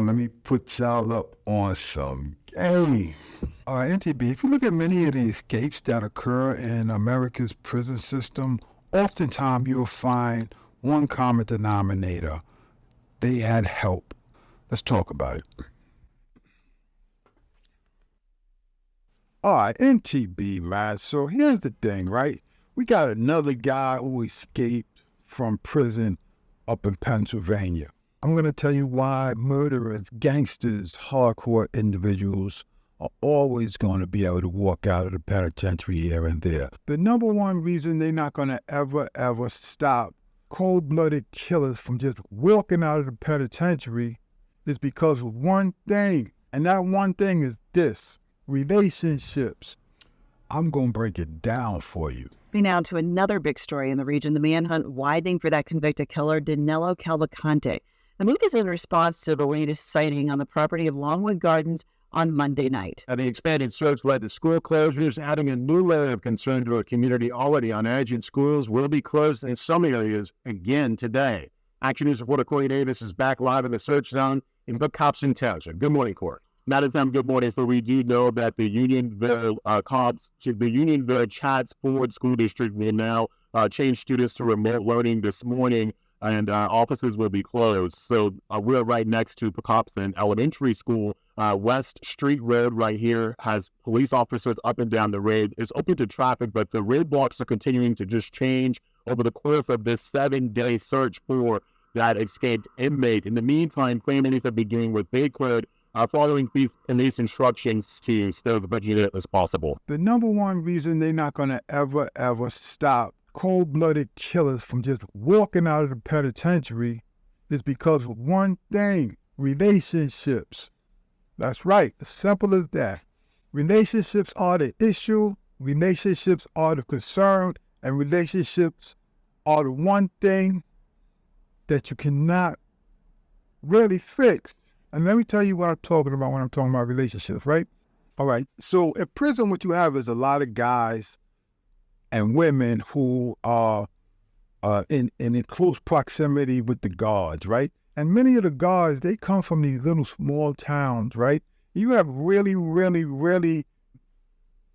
Let me put y'all up on some game. NTB, if you look at many of the escapes that occur in America's prison system, oftentimes you'll find one common denominator. They had help. Let's talk about it. All right, NTB, man. So here's the thing, right? We got another guy who escaped from prison up in Pennsylvania. I'm going to tell you why murderers, gangsters, hardcore individuals are always going to be able to walk out of the penitentiary here and there. The number one reason they're not going to ever stop cold-blooded killers from just walking out of the penitentiary is because of one thing, and that one thing is this: relationships. I'm going to break it down for you. Now to another big story in the region, the manhunt widening for that convicted killer, Danilo Cavalcante. The move is in response to the latest sighting on the property of Longwood Gardens on Monday night. The expanded search led to school closures, adding a new layer of concern to a community already on edge, and schools will be closed in some areas again today. Action News reporter Corey Davis is back live in the search zone in Hobson Township. Good morning, Corey. Madison, good morning. So we do know that the Unionville cops, the Unionville Chats Ford School District will now change students to remote learning this morning, and offices will be closed. So we're right next to Hobson Elementary School. West Street Road right here has police officers up and down the road. It's open to traffic, but the roadblocks are continuing to just change over the course of this 7-day search for that escaped inmate. In the meantime, families have been doing what they could, following police instructions to stay as much unit as possible. The number one reason they're not going to ever stop cold-blooded killers from just walking out of the penitentiary is because of one thing: relationships. That's right, as simple as that. Relationships are the issue, relationships are the concern, and relationships are the one thing that you cannot really fix. And let me tell you what I'm talking about when I'm talking about relationships, right? All right, so in prison what you have is a lot of guys and women who are in close proximity with the guards, right? And many of the guards, they come from these little small towns, right? You have really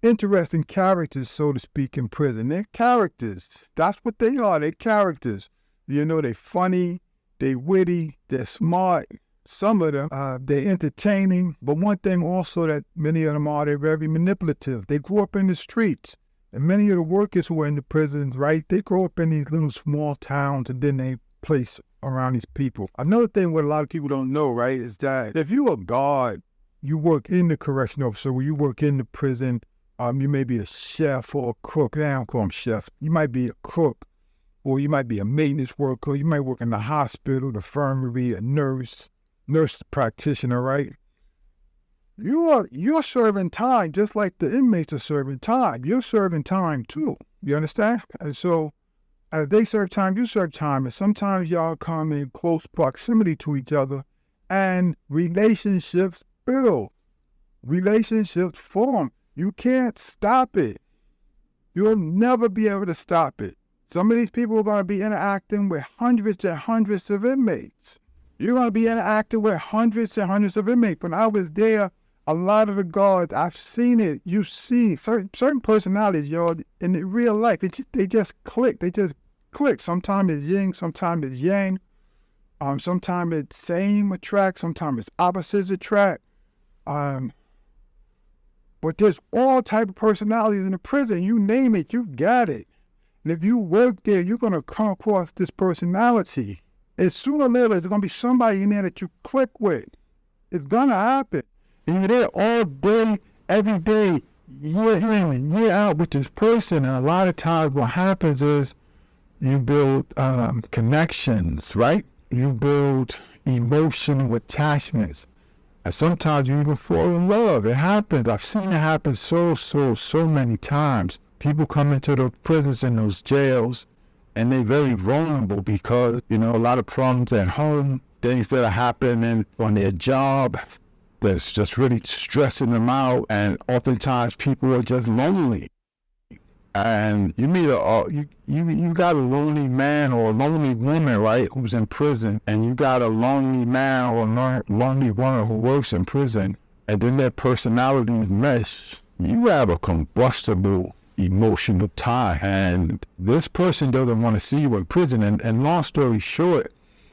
interesting characters, so to speak, in prison. They're characters. That's what they are. They're characters. You know, they're funny, they're witty, they're smart. Some of them, they're entertaining. But one thing also that many of them are, they're very manipulative. They grew up in the streets. And many of the workers who are in the prisons, right, they grow up in these little small towns and then they place around these people. Another thing what a lot of people don't know, right, is that if you're a guard, you work in the correctional officer, when you work in the prison, you may be a chef or a cook. They don't call them chef. You might be a cook, or you might be a maintenance worker. You might work in the hospital, the infirmary, a nurse practitioner, right? You're serving time just like the inmates are serving time. You're serving time too. You understand? And so as they serve time, you serve time. And sometimes y'all come in close proximity to each other and relationships build. Relationships form. You can't stop it. You'll never be able to stop it. Some of these people are going to be interacting with hundreds and hundreds of inmates. You're going to be interacting with hundreds and hundreds of inmates. When I was there, a lot of the guards, I've seen it. You see certain personalities, y'all, in real life, they just click. They just click. Sometimes it's yin, sometimes it's yang. Sometimes it's same attract, sometimes it's opposites attract. But there's all type of personalities in the prison. You name it, you got it. And if you work there, you're going to come across this personality. And sooner or later, there's going to be somebody in there that you click with. It's going to happen. And you're there all day, every day, year in and year out with this person. And a lot of times what happens is you build connections, right? You build emotional attachments. And sometimes you even fall in love. It happens. I've seen it happen so many times. People come into the prisons and those jails, and they're very vulnerable because, you know, a lot of problems at home, things that are happening on their job, that's just really stressing them out. And oftentimes people are just lonely. and you meet you got a lonely man or a lonely woman, right, who's in prison, and you got a lonely man or a lonely woman who works in prison, and then their personalities mesh, you have a combustible emotional tie, and this person doesn't want to see you in prison. And long story short,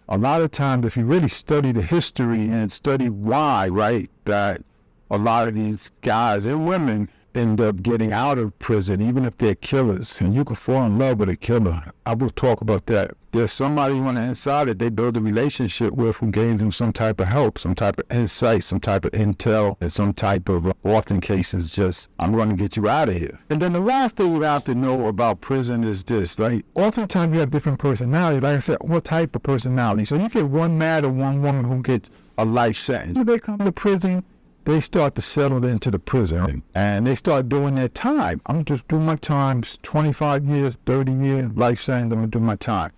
a lot of times if you really study the history and study why, right, that a lot of these guys and women end up getting out of prison, even if they're killers, and you can fall in love with a killer. I will talk about that. There's somebody on the inside that they build a relationship with who gave them some type of help, some type of insight, some type of intel, and some type of, often cases, just, I'm going to get you out of here. And then the last thing you have to know about prison is this, right? Oftentimes you have different personalities. Like I said, what type of personality? So you get one man or one woman who gets a life sentence. When they come to prison, they start to settle into the prison, and they start doing their time. I'm just doing my time, 25 years, 30 years, life sentence, I'm gonna do my time.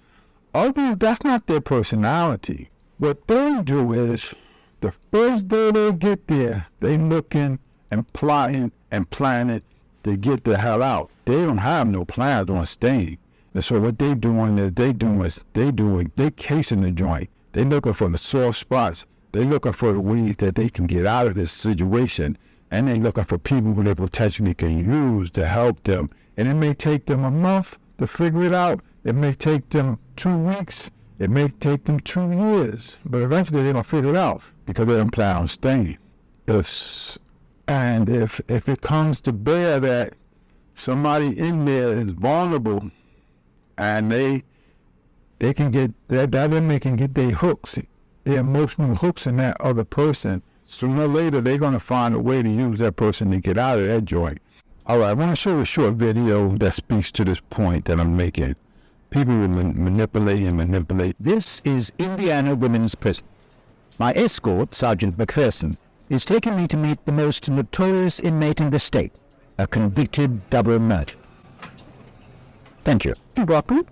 Others, that's not their personality. What they do is, the first day they get there, they looking and plotting and planning to get the hell out. They don't have no plans on staying. And so what they doing is, they casing the joint. They looking for the soft spots. They're looking for the ways that they can get out of this situation, and they're looking for people who they potentially can use to help them. And it may take them a month to figure it out. It may take them 2 weeks. It may take them 2 years. But eventually they're going to figure it out because they don't plan on staying. If it comes to bear that somebody in there is vulnerable and they can get, that inmate can get their hooks, the emotional hooks in that other person, sooner or later they're going to find a way to use that person to get out of that joint. All right, I want to show a short video that speaks to this point that I'm making. People will manipulate. This is Indiana Women's Prison. My escort, Sergeant McPherson, is taking me to meet the most notorious inmate in the state, a convicted double murderer. Thank you. You're welcome.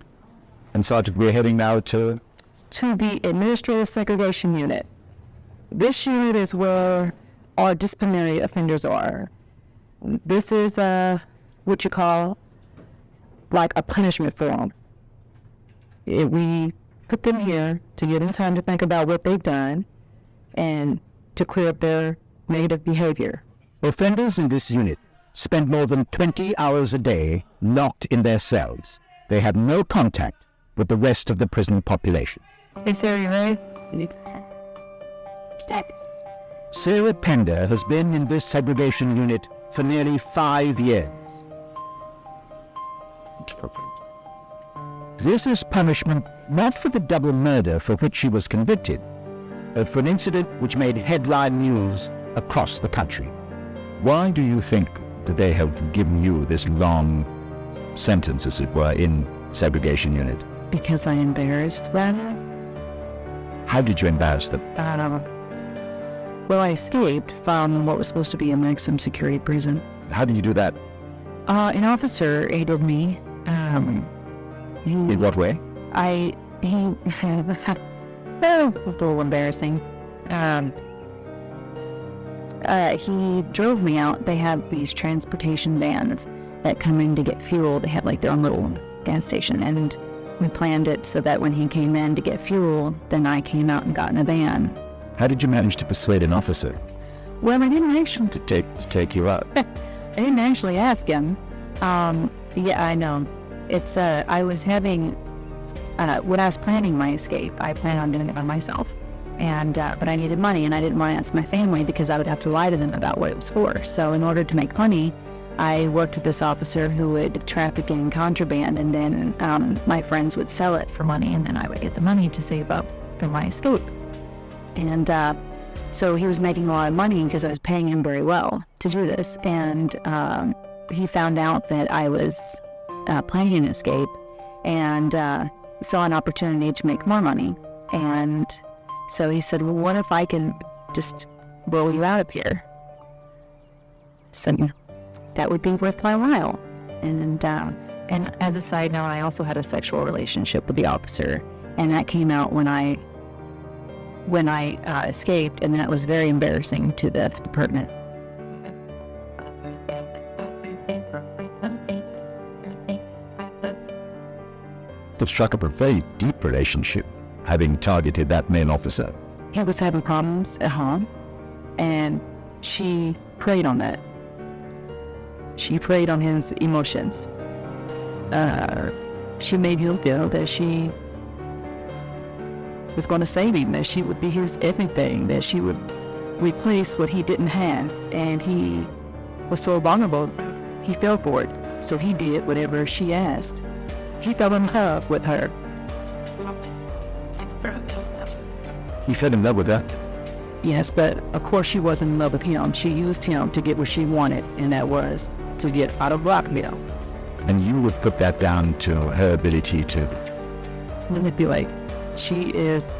And Sergeant, we're heading now to The Administrative Segregation Unit. This unit is where our disciplinary offenders are. This is what you call like a punishment for them. We put them here to give them time to think about what they've done and to clear up their negative behavior. offenders in this unit spend more than 20 hours a day locked in their cells. They have no contact with the rest of the prison population. Hey, Sarah, you ready? Sarah Pender has been in this segregation unit for nearly 5 years. This is punishment not for the double murder for which she was convicted, but for an incident which made headline news across the country. Why do you think that they have given you this long sentence, as it were, in segregation unit? Because I embarrassed them. How did you embarrass them? Well, I escaped from what was supposed to be a maximum security prison. How did you do that? An officer aided me. In what way? That was a little embarrassing. He drove me out. They have these transportation vans that come in to get fuel. They have like their own little gas station, and we planned it so that when he came in to get fuel, then I came out and got in a van. How did you manage to persuade an officer Well, I didn't actually. to take you out? I didn't actually ask him. Yeah, I know. It's I was having when I was planning my escape, I planned on doing it by myself, and but I needed money, and I didn't want to ask my family because I would have to lie to them about what it was for. So in order to make money, I worked with this officer who would traffic in contraband, and then my friends would sell it for money, and then I would get the money to save up for my escape. And so he was making a lot of money because I was paying him very well to do this. And he found out that I was planning an escape and saw an opportunity to make more money. And so he said, well, what if I can just roll you out of here? So that would be worth my while. And as a side note, I also had a sexual relationship with the officer. And that came out when I escaped, and that was very embarrassing to the department. have struck up a very deep relationship, having targeted that male officer. He was having problems at home, and she preyed on that. She preyed on his emotions. She made him feel that she was going to save him, that she would be his everything, that she would replace what he didn't have. And he was so vulnerable, he fell for it. So he did whatever she asked. He fell in love with her. He fell in love with her. Yes, but of course she wasn't in love with him. She used him to get what she wanted, and that was to get out of Rockville. And you would put that down to her ability to Manipulate. She is,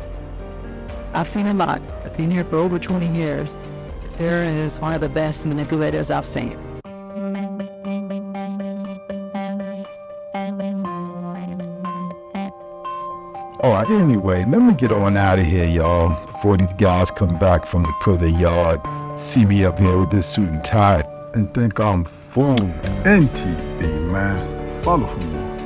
I've seen a lot. I've been here for over 20 years. Sarah is one of the best manipulators I've seen. All right, anyway, let me get on out of here, y'all, before these guys come back from the prison yard, see me up here with this suit and tie, and think I'm full NTV, man. Follow for more.